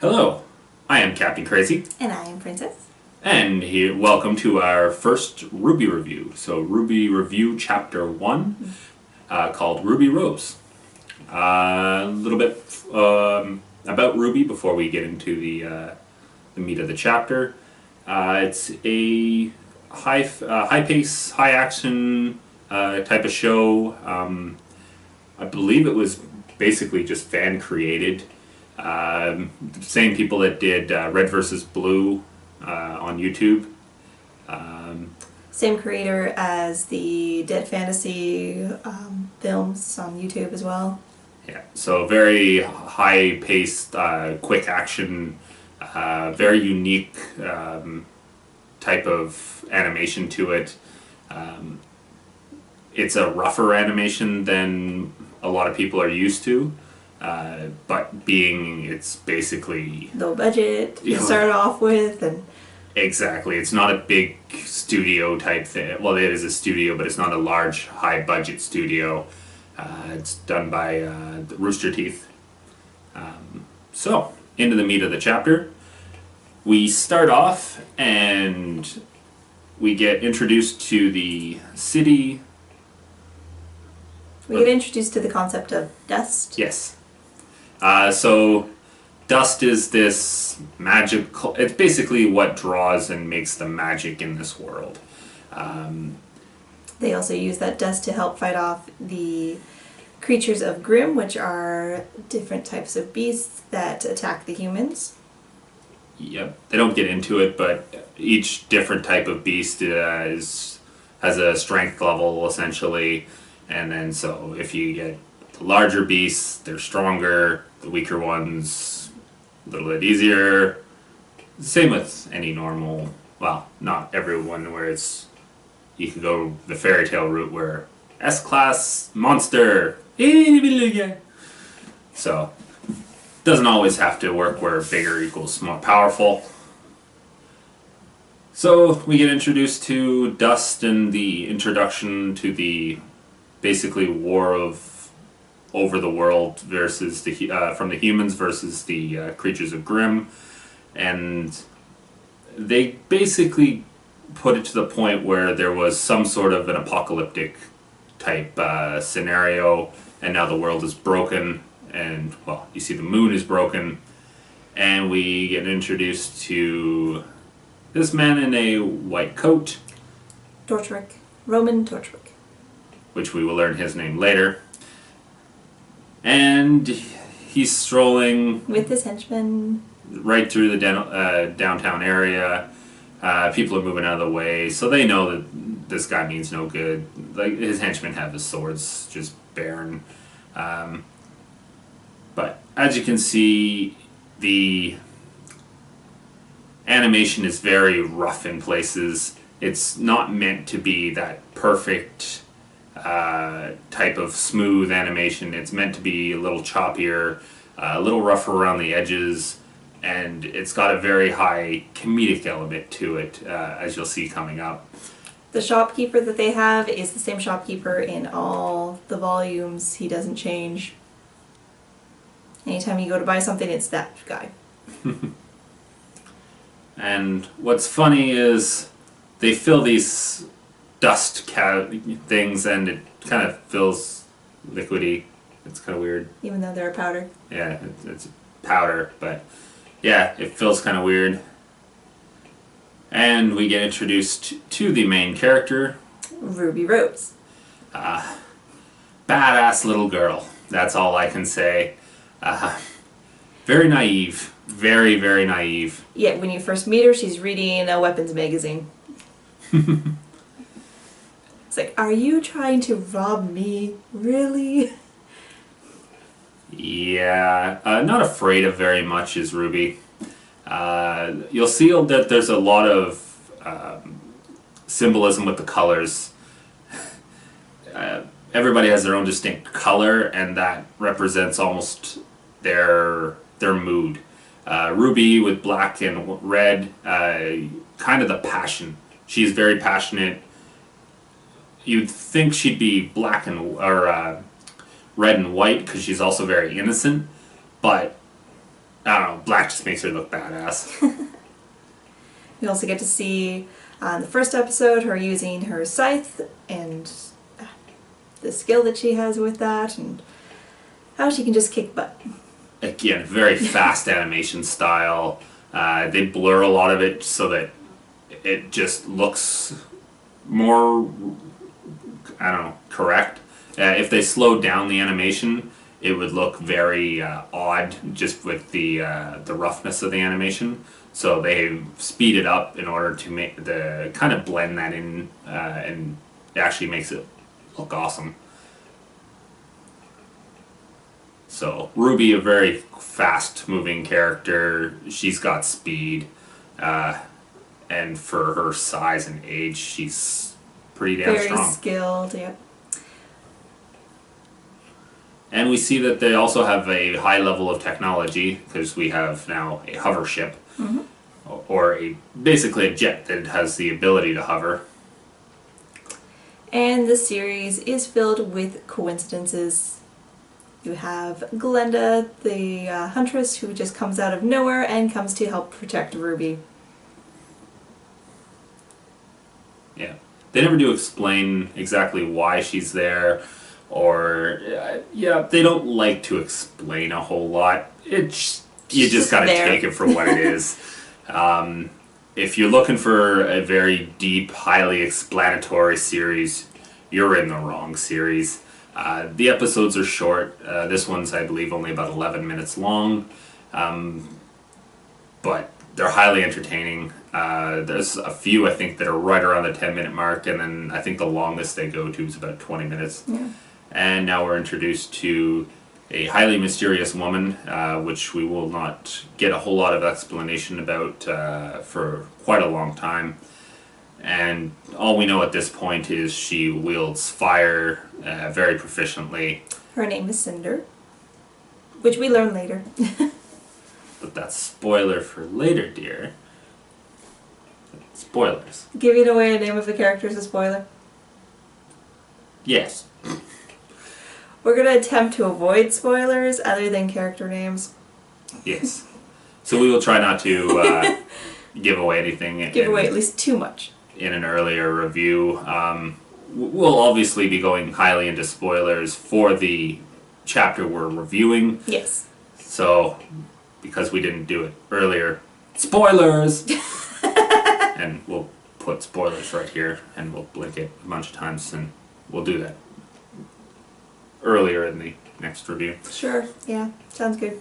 Hello, I am Captain Crazy, And I am Princess. and here, welcome to our first RWBY review. So RWBY review chapter 1, called Ruby Rose. A little bit about RWBY before we get into the meat of the chapter. It's a high pace, high action type of show. I believe it was basically just fan created. Same people that did Red vs. Blue on YouTube. Same creator as the Dead Fantasy films on YouTube as well. Yeah, so very high paced, quick action, very unique type of animation to it. It's a rougher animation than a lot of people are used to. But being it's basically Low budget to start off with, and exactly, it's not a big studio type thing. Well, it is a studio, but it's not a large, high budget studio. It's done by Rooster Teeth. So, into the meat of the chapter. We start off and we get introduced to the city. we get introduced to the concept of dust. Yes. So dust is this magical, it's basically what draws and makes the magic in this world. They also use that dust to help fight off the creatures of Grimm, which are different types of beasts that attack the humans. Yep, they don't get into it, but each different type of beast has a strength level essentially, and then so if you get the larger beasts, they're stronger, the weaker ones a little bit easier. Same with any normal, well, not everyone, where it's you can go the fairy tale route where S-class monster, so doesn't always have to work where bigger equals more powerful. So we get introduced to dust and the introduction to the basically war of over the world versus the from the humans versus the creatures of Grimm, and they basically put it to the point where there was some sort of an apocalyptic type scenario, and now the world is broken, and well, you see the moon is broken, and we get introduced to this man in a white coat, Torchwick. Roman Torchwick. which we will learn his name later. And he's strolling With his henchmen. right through the downtown area. People are moving out of the way, so they know that this guy means no good. Like, his henchmen have his swords just barren. But as you can see, the animation is very rough in places. It's not meant to be that perfect type of smooth animation. It's meant to be a little choppier, a little rougher around the edges, and it's got a very high comedic element to it, as you'll see coming up. The shopkeeper that they have is the same shopkeeper in all the volumes. He doesn't change. Anytime you go to buy something, it's that guy. And what's funny is they fill these dust things and it kind of feels liquidy. It's kind of weird. Even though they're a powder. Yeah, it's powder, but yeah, it feels kind of weird. And we get introduced to the main character. Ruby Rose. Badass little girl. That's all I can say. Very naive. Very, very naive. Yeah, when you first meet her, she's reading a weapons magazine. It's like, are you trying to rob me? Really? Yeah, not afraid of very much is Ruby. You'll see that there's a lot of symbolism with the colors. Everybody has their own distinct color, and that represents almost their mood. Ruby with black and red, kind of the passion. She's very passionate. You'd think she'd be black and or red and white because she's also very innocent, but I don't know, black just makes her look badass. We also get to see on the first episode her using her scythe and the skill that she has with that and how she can just kick butt. Again, very fast animation style. They blur a lot of it so that it just looks more, I don't know, correct. If they slowed down the animation, it would look very odd just with the roughness of the animation. So they speed it up in order to make the kind of blend that in, and it actually makes it look awesome. So RWBY, a very fast-moving character. She's got speed, and for her size and age, she's pretty damn strong. Very skilled, yep. And we see that they also have a high level of technology because we have now a hover ship, or basically a jet that has the ability to hover. And the series is filled with coincidences. You have Glenda, the huntress, who just comes out of nowhere and comes to help protect RWBY. Yeah. They never do explain exactly why she's there, or, yeah, they don't like to explain a whole lot. You just gotta take it for what it is. If you're looking for a very deep, highly explanatory series, you're in the wrong series. The episodes are short. This one's, I believe, only about 11 minutes long. But they're highly entertaining. There's a few, I think, that are right around the 10-minute mark, and then I think the longest they go to is about 20 minutes. Yeah. And now we're introduced to a highly mysterious woman, which we will not get a whole lot of explanation about for quite a long time. And all we know at this point is she wields fire very proficiently. Her name is Cinder, which we learn later. But that's spoiler for later, dear. Spoilers. Giving away a name of the character is a spoiler. Yes. We're going to attempt to avoid spoilers other than character names. Yes. So we will try not to give away anything. Give away at least too much. In an earlier review. We'll obviously be going highly into spoilers for the chapter we're reviewing. Yes. So, because we didn't do it earlier, spoilers! And we'll put spoilers right here, and we'll blink it a bunch of times, and we'll do that earlier in the next review. Sure, yeah, sounds good.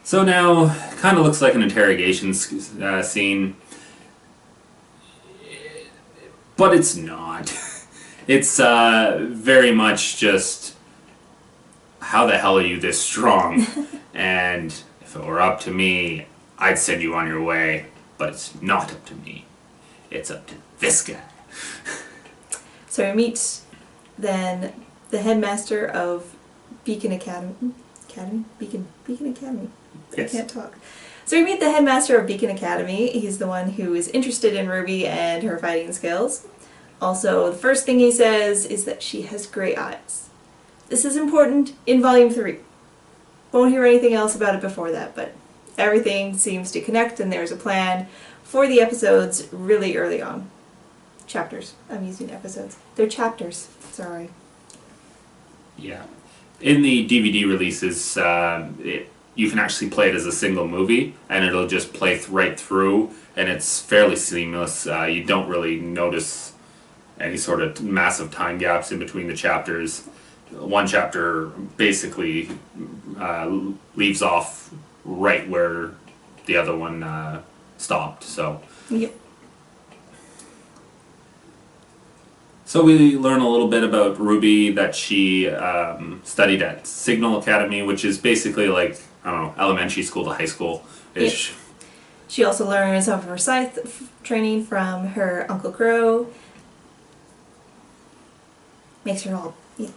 So now, kind of looks like an interrogation scene. But it's not. It's very much just, how the hell are you this strong? And if it were up to me, I'd send you on your way. But it's not up to me. It's up to this guy. So we meet then the headmaster of Beacon Academy. Beacon Academy. Yes. I can't talk. So we meet the headmaster of Beacon Academy. He's the one who is interested in RWBY and her fighting skills. Also, the first thing he says is that she has gray eyes. This is important in Volume 3. Won't hear anything else about it before that, but everything seems to connect and there's a plan for the episodes really early on. Chapters. I'm using episodes. They're chapters. Sorry. Yeah. In the DVD releases, you can actually play it as a single movie, and it'll just play right through, and it's fairly seamless. You don't really notice any sort of massive time gaps in between the chapters. One chapter basically leaves off right where the other one stopped. So. Yep. So we learn a little bit about RWBY, that she studied at Signal Academy, which is basically like, I don't know, elementary school to high school-ish. Yep. She also learns of her scythe training from her Uncle Crow. Makes her all, yeah.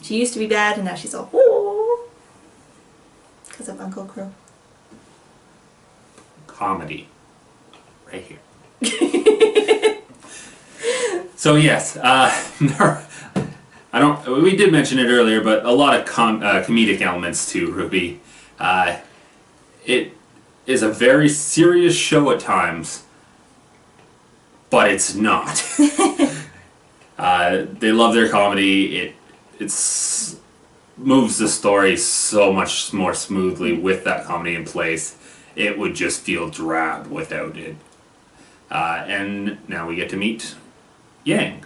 She used to be bad and now she's all, ooh, because of Uncle Crow. Comedy. Right here. I'm We did mention it earlier, but a lot of comedic elements to RWBY. It is a very serious show at times, but it's not. They love their comedy. It's moves the story so much more smoothly with that comedy in place. It would just feel drab without it. And now we get to meet Yang,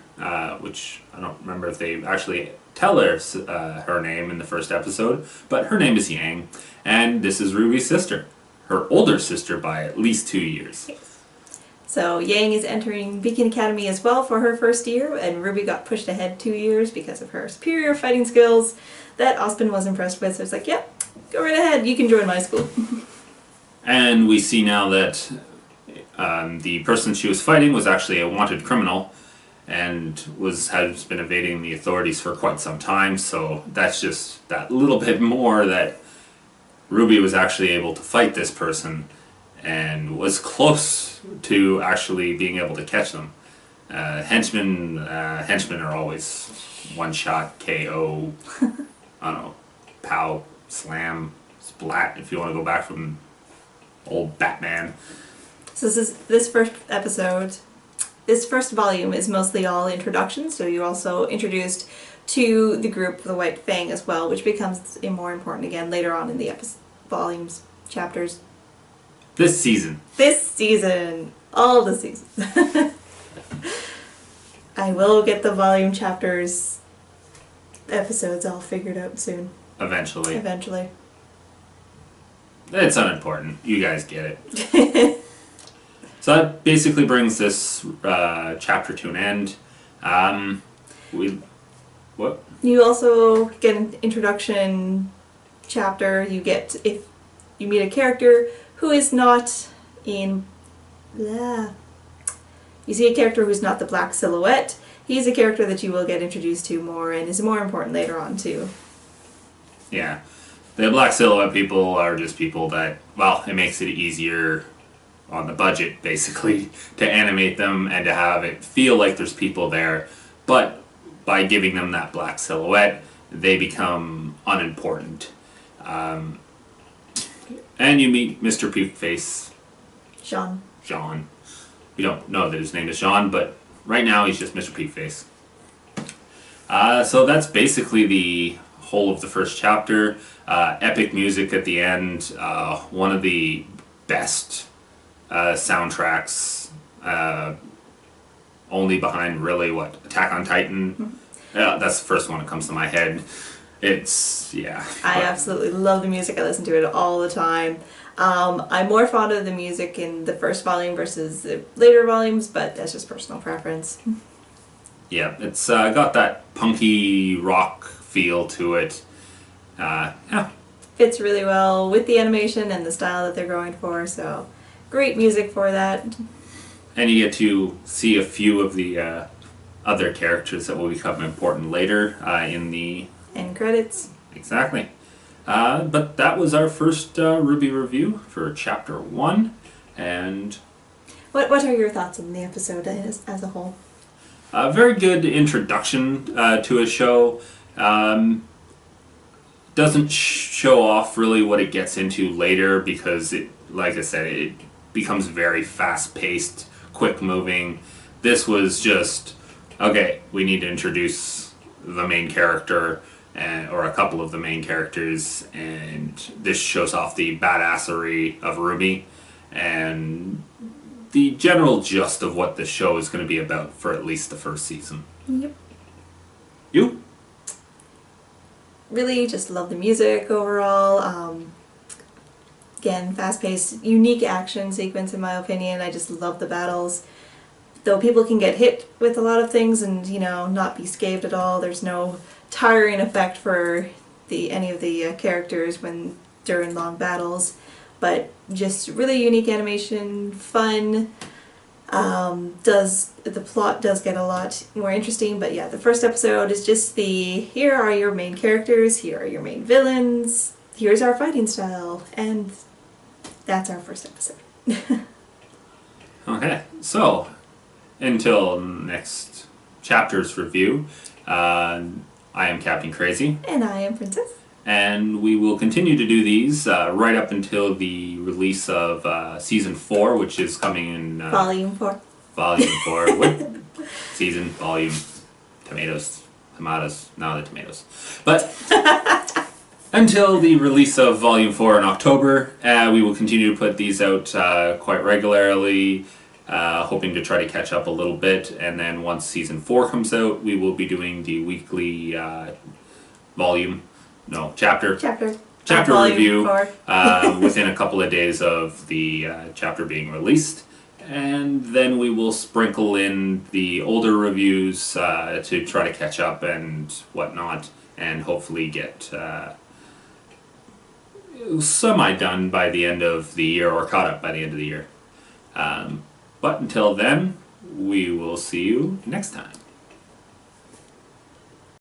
which I don't remember if they actually tell her name in the first episode, but her name is Yang, and this is RWBY's sister, her older sister by at least 2 years. Yes. So Yang is entering Beacon Academy as well for her first year, and RWBY got pushed ahead 2 years because of her superior fighting skills that Ospen was impressed with, so it's like, yep, go right ahead, you can join my school. And we see now that the person she was fighting was actually a wanted criminal and has been evading the authorities for quite some time, so that's just that little bit more that RWBY was actually able to fight this person and was close to actually being able to catch them. Henchmen are always one-shot KO, I don't know, pow, slam, splat, if you want to go back from old Batman. So this first episode, this first volume is mostly all introduction, so you're also introduced to the group, the White Fang, as well, which becomes more important again later on in the volumes, chapters. This season. All the seasons. I will get the volume chapters, episodes all figured out soon. Eventually. It's unimportant. You guys get it. So that basically brings this chapter to an end. What? You also get an introduction chapter. You get, if you meet a character who is not in... You see a character who's not the Black Silhouette. He's a character that you will get introduced to more and is more important later on too. Yeah. The Black Silhouette people are just people that, well, it makes it easier on the budget, basically, to animate them and to have it feel like there's people there. But by giving them that black silhouette, they become unimportant. And you meet Mr. Poopface. Jean. We don't know that his name is Jean, but right now he's just Mr. Poopface. So that's basically the whole of the first chapter. Epic music at the end. One of the best soundtracks, only behind really Attack on Titan. Yeah, that's the first one that comes to my head. I absolutely love the music. I listen to it all the time. I'm more fond of the music in the first volume versus the later volumes, but that's just personal preference. Yeah, it's got that punky rock feel to it. Fits really well with the animation and the style that they're going for, so great music for that. And you get to see a few of the other characters that will become important later in the end credits. Exactly. But that was our first RWBY review for Chapter 1. And what are your thoughts on the episode as a whole? A very good introduction to a show. Doesn't show off really what it gets into later because, like I said, it becomes very fast-paced, quick-moving. This was just, okay, we need to introduce the main character or a couple of the main characters, and this shows off the badassery of RWBY and the general gist of what the show is going to be about for at least the first season. Yep. You? Really just love the music overall. Again, fast-paced, unique action sequence in my opinion. I just love the battles. Though people can get hit with a lot of things and, not be scathed at all, there's no tiring effect for any of the characters during long battles. But just really unique animation, fun. The plot does get a lot more interesting, but yeah, the first episode is just here are your main characters, here are your main villains, here's our fighting style, and that's our first episode. Okay, so until next chapter's review, I am Captain Crazy. And I am Princess. And we will continue to do these right up until the release of Season 4, which is coming in... Volume 4. Volume 4. What? Season, volume, tomatoes, no, the tomatoes. But until the release of Volume 4 in October, we will continue to put these out quite regularly, hoping to try to catch up a little bit. And then once Season 4 comes out, we will be doing the weekly chapter Volume review 4. within a couple of days of the chapter being released. And then we will sprinkle in the older reviews to try to catch up and whatnot, and hopefully get semi-done by the end of the year, or caught up by the end of the year. But until then, we will see you next time.